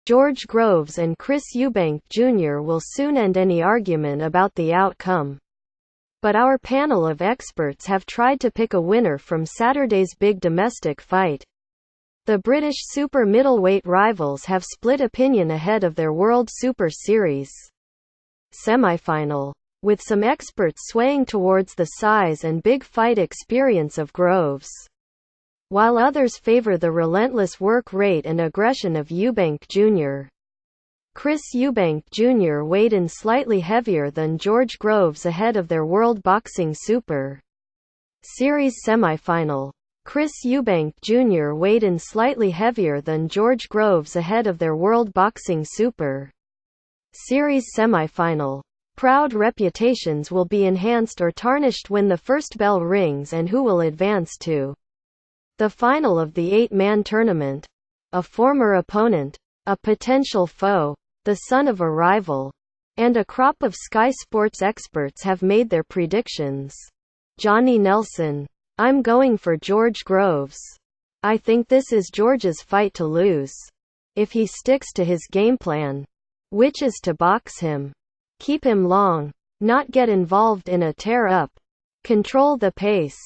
George Groves and Chris Eubank Jr. will soon end any argument about the outcome. But our panel of experts have tried to pick a winner from Saturday's big domestic fight. The British super middleweight rivals have split opinion ahead of their World Super Series semifinal, with some experts swaying towards the size and big fight experience of Groves, while others favor the relentless work rate and aggression of Eubank Jr. Chris Eubank Jr. weighed in slightly heavier than George Groves ahead of their World Boxing Super Series semifinal. Chris Eubank Jr. weighed in slightly heavier than George Groves ahead of their World Boxing Super Series semifinal. Proud reputations will be enhanced or tarnished when the first bell rings, and who will advance to the final of the 8-man tournament. A former opponent, a potential foe, the son of a rival, and a crop of Sky Sports experts have made their predictions. Johnny Nelson: I'm going for George Groves. I think this is George's fight to lose, if he sticks to his game plan, which is to box him, keep him long, not get involved in a tear-up, control the pace.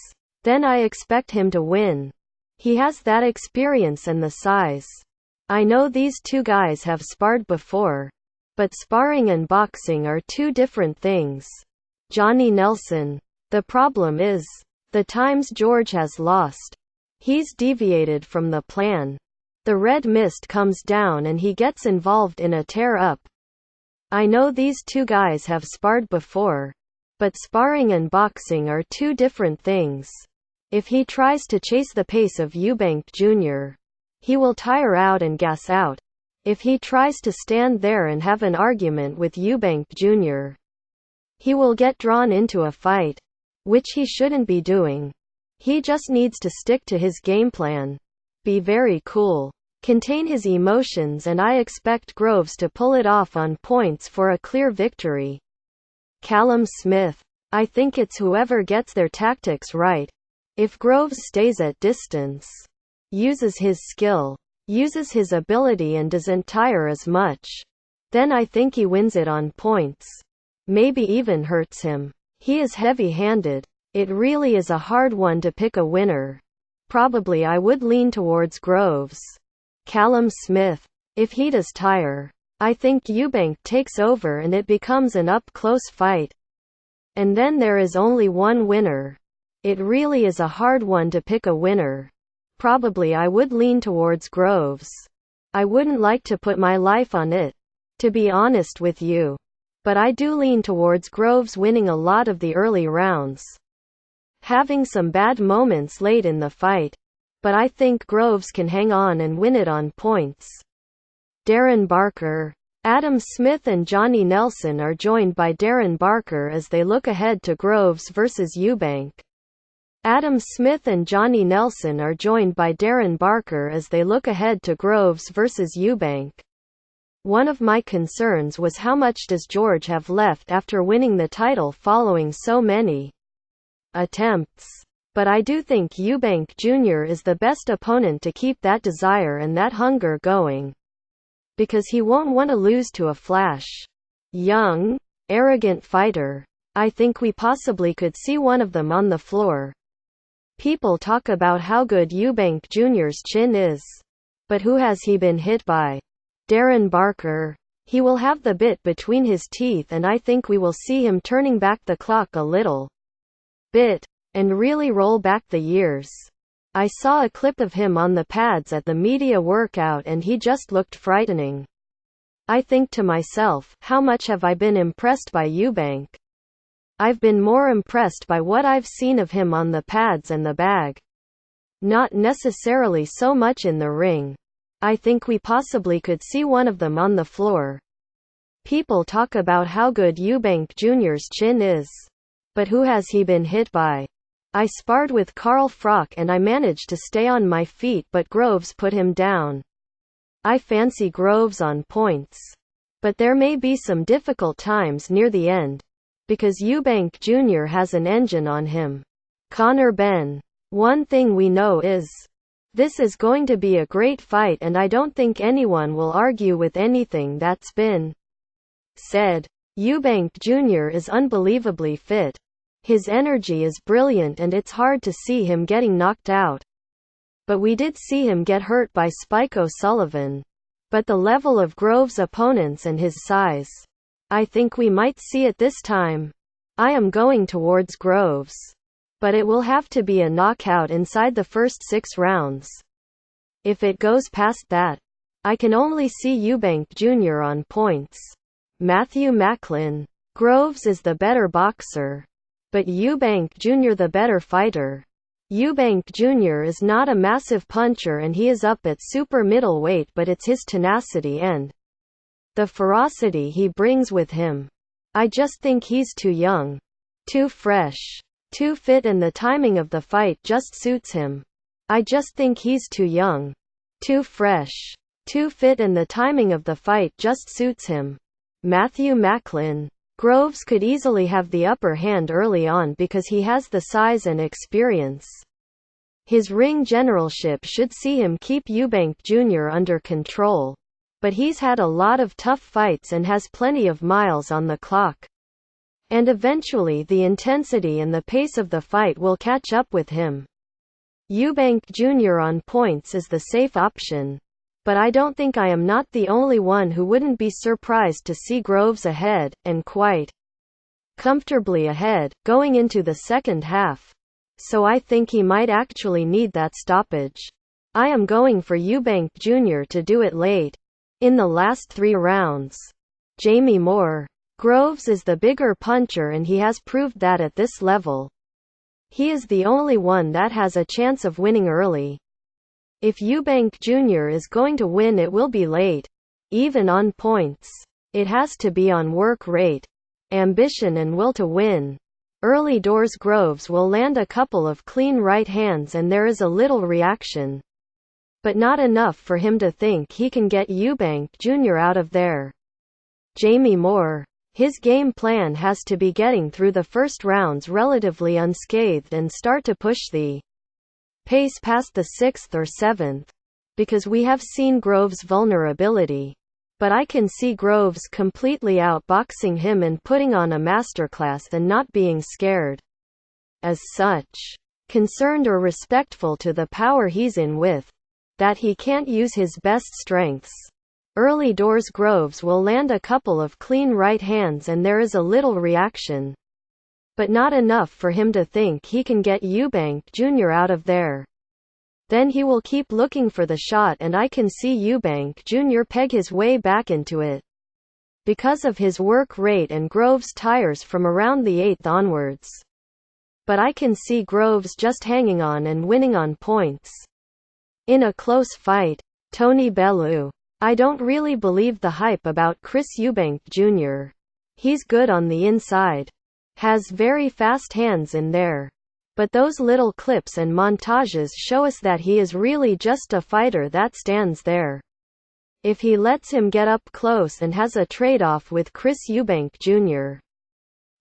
Then I expect him to win. He has that experience and the size. I know these two guys have sparred before, but sparring and boxing are two different things. Johnny Nelson: the problem is, the times George has lost, he's deviated from the plan. The red mist comes down and he gets involved in a tear-up. I know these two guys have sparred before, but sparring and boxing are two different things. If he tries to chase the pace of Eubank Jr., he will tire out and gas out. If he tries to stand there and have an argument with Eubank Jr., he will get drawn into a fight, which he shouldn't be doing. He just needs to stick to his game plan. Be very cool. Contain his emotions, and I expect Groves to pull it off on points for a clear victory. Callum Smith: I think it's whoever gets their tactics right. If Groves stays at distance, uses his skill, uses his ability and doesn't tire as much, then I think he wins it on points. Maybe even hurts him. He is heavy-handed. It really is a hard one to pick a winner. Probably I would lean towards Groves. Callum Smith: if he does tire, I think Eubank takes over and it becomes an up-close fight. And then there is only one winner. It really is a hard one to pick a winner. Probably I would lean towards Groves. I wouldn't like to put my life on it, to be honest with you. But I do lean towards Groves winning a lot of the early rounds, having some bad moments late in the fight. But I think Groves can hang on and win it on points. Darren Barker: Adam Smith and Johnny Nelson are joined by Darren Barker as they look ahead to Groves versus Eubank. Adam Smith and Johnny Nelson are joined by Darren Barker as they look ahead to Groves versus Eubank. One of my concerns was how much does George have left after winning the title following so many attempts. But I do think Eubank Jr. is the best opponent to keep that desire and that hunger going, because he won't want to lose to a flash, young, arrogant fighter. I think we possibly could see one of them on the floor. People talk about how good Eubank Jr.'s chin is. But who has he been hit by? Darren Barker. He will have the bit between his teeth, and I think we will see him turning back the clock a little bit, and really roll back the years. I saw a clip of him on the pads at the media workout and he just looked frightening. I think to myself, how much have I been impressed by Eubank? I've been more impressed by what I've seen of him on the pads and the bag. Not necessarily so much in the ring. I think we possibly could see one of them on the floor. People talk about how good Eubank Jr.'s chin is. But who has he been hit by? I sparred with Carl Froch and I managed to stay on my feet, but Groves put him down. I fancy Groves on points. But there may be some difficult times near the end, because Eubank Jr. has an engine on him. Conor Benn. One thing we know is, this is going to be a great fight, and I don't think anyone will argue with anything that's been said. Eubank Jr. is unbelievably fit. His energy is brilliant and it's hard to see him getting knocked out. But we did see him get hurt by Spike O'Sullivan. But the level of Groves' opponents and his size, I think we might see it this time. I am going towards Groves. But it will have to be a knockout inside the first 6 rounds. If it goes past that, I can only see Eubank Jr. on points. Matthew Macklin. Groves is the better boxer. But Eubank Jr. the better fighter. Eubank Jr. is not a massive puncher and he is up at super middleweight, but it's his tenacity and the ferocity he brings with him. I just think he's too young. Too fresh. Too fit, and the timing of the fight just suits him. I just think he's too young. Too fresh. Too fit, and the timing of the fight just suits him. Matthew Macklin. Groves could easily have the upper hand early on because he has the size and experience. His ring generalship should see him keep Eubank Jr. under control. But he's had a lot of tough fights and has plenty of miles on the clock. And eventually the intensity and the pace of the fight will catch up with him. Eubank Jr. on points is the safe option. But I don't think I am not the only one who wouldn't be surprised to see Groves ahead, and quite comfortably ahead, going into the second half. So I think he might actually need that stoppage. I am going for Eubank Jr. to do it late. In the last 3 rounds. Jamie Moore. Groves is the bigger puncher and he has proved that at this level. He is the only one that has a chance of winning early. If Eubank Jr. is going to win, it will be late. Even on points. It has to be on work rate, ambition and will to win. Early doors. Groves will land a couple of clean right hands and there is a little reaction. But not enough for him to think he can get Eubank Jr. out of there. Jamie Moore. His game plan has to be getting through the first rounds relatively unscathed and start to push the pace past the 6th or 7th. Because we have seen Groves' vulnerability. But I can see Groves completely outboxing him and putting on a masterclass and not being scared. As such. Concerned or respectful to the power he's in with. That he can't use his best strengths. Early doors. Groves will land a couple of clean right hands and there is a little reaction. But not enough for him to think he can get Eubank Jr. out of there. Then he will keep looking for the shot and I can see Eubank Jr. peg his way back into it. Because of his work rate and Groves tires from around the 8th onwards. But I can see Groves just hanging on and winning on points. In a close fight. Tony Bellew. I don't really believe the hype about Chris Eubank Jr. He's good on the inside. Has very fast hands in there. But those little clips and montages show us that he is really just a fighter that stands there. If he lets him get up close and has a trade-off with Chris Eubank Jr.,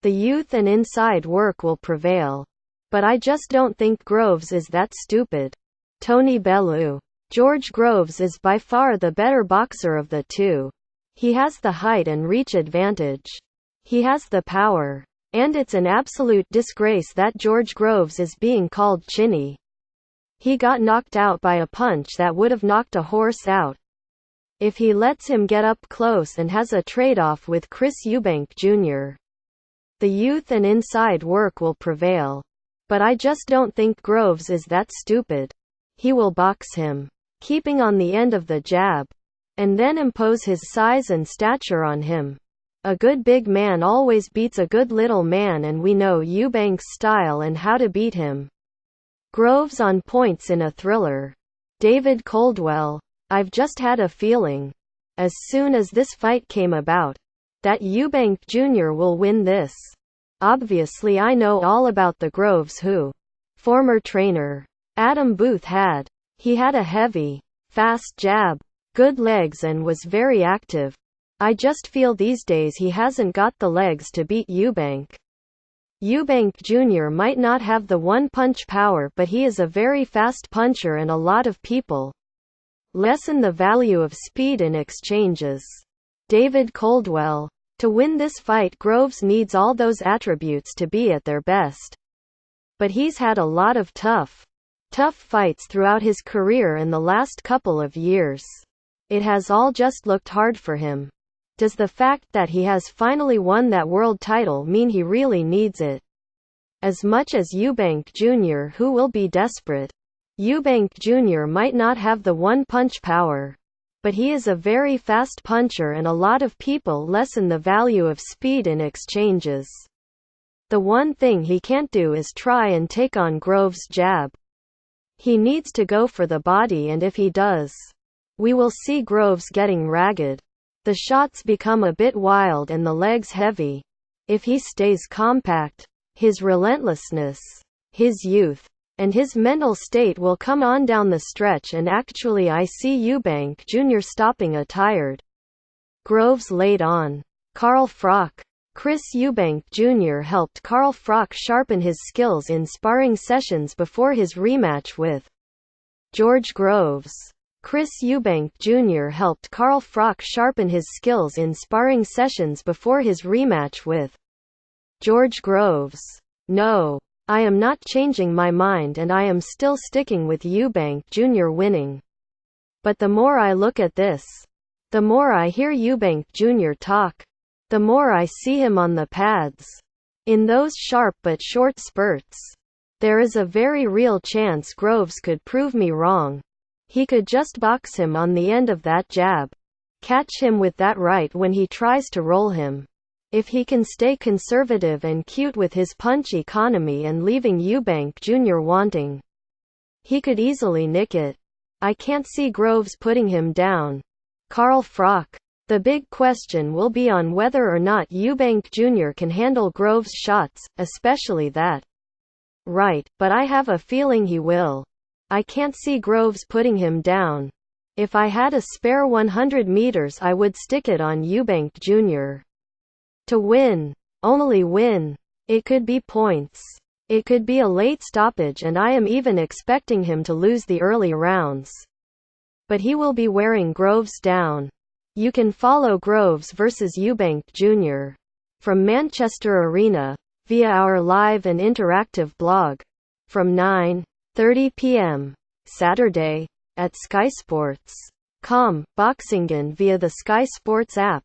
the youth and inside work will prevail. But I just don't think Groves is that stupid. Tony Bellew. George Groves is by far the better boxer of the two. He has the height and reach advantage. He has the power. And it's an absolute disgrace that George Groves is being called chinny. He got knocked out by a punch that would have knocked a horse out. If he lets him get up close and has a trade-off with Chris Eubank Jr., the youth and inside work will prevail. But I just don't think Groves is that stupid. He will box him, keeping on the end of the jab, and then impose his size and stature on him. A good big man always beats a good little man and we know Eubank's style and how to beat him. Groves on points in a thriller. David Coldwell. I've just had a feeling, as soon as this fight came about, that Eubank Jr. will win this. Obviously I know all about the Groves who former trainer Adam Booth had. He had a heavy, fast jab, good legs and was very active. I just feel these days he hasn't got the legs to beat Eubank. Eubank Jr. might not have the one-punch power, but he is a very fast puncher and a lot of people lessen the value of speed in exchanges. David Coldwell. To win this fight, Groves needs all those attributes to be at their best. But he's had a lot of tough fights throughout his career in the last couple of years. It has all just looked hard for him. Does the fact that he has finally won that world title mean he really needs it as much as Eubank Jr., who will be desperate? Eubank Jr. might not have the one-punch power, but he is a very fast puncher and a lot of people lessen the value of speed in exchanges. The one thing he can't do is try and take on Groves' jab. He needs to go for the body, and if he does, we will see Groves getting ragged. The shots become a bit wild and the legs heavy. If he stays compact, his relentlessness, his youth, and his mental state will come on down the stretch, and actually I see Eubank Jr. stopping a tired Groves late on. Carl Froch. Chris Eubank Jr. helped Carl Froch sharpen his skills in sparring sessions before his rematch with George Groves. Chris Eubank Jr. helped Carl Froch sharpen his skills in sparring sessions before his rematch with George Groves. No, I am not changing my mind, and I am still sticking with Eubank Jr. winning. But the more I look at this, the more I hear Eubank Jr. talk, the more I see him on the pads. In those sharp but short spurts, there is a very real chance Groves could prove me wrong. He could just box him on the end of that jab, catch him with that right when he tries to roll him. If he can stay conservative and cute with his punch economy and leaving Eubank Jr. wanting, he could easily nick it. I can't see Groves putting him down. Carl Froch. The big question will be on whether or not Eubank Jr. can handle Groves' shots, especially that right, but I have a feeling he will. I can't see Groves putting him down. If I had a spare 100 meters, I would stick it on Eubank Jr. to win. Only win. It could be points. It could be a late stoppage, and I am even expecting him to lose the early rounds. But he will be wearing Groves down. You can follow Groves vs. Eubank Jr. from Manchester Arena via our live and interactive blog from 9:30 p.m. Saturday at Sky Sports.com, Boxingen via the Sky Sports app.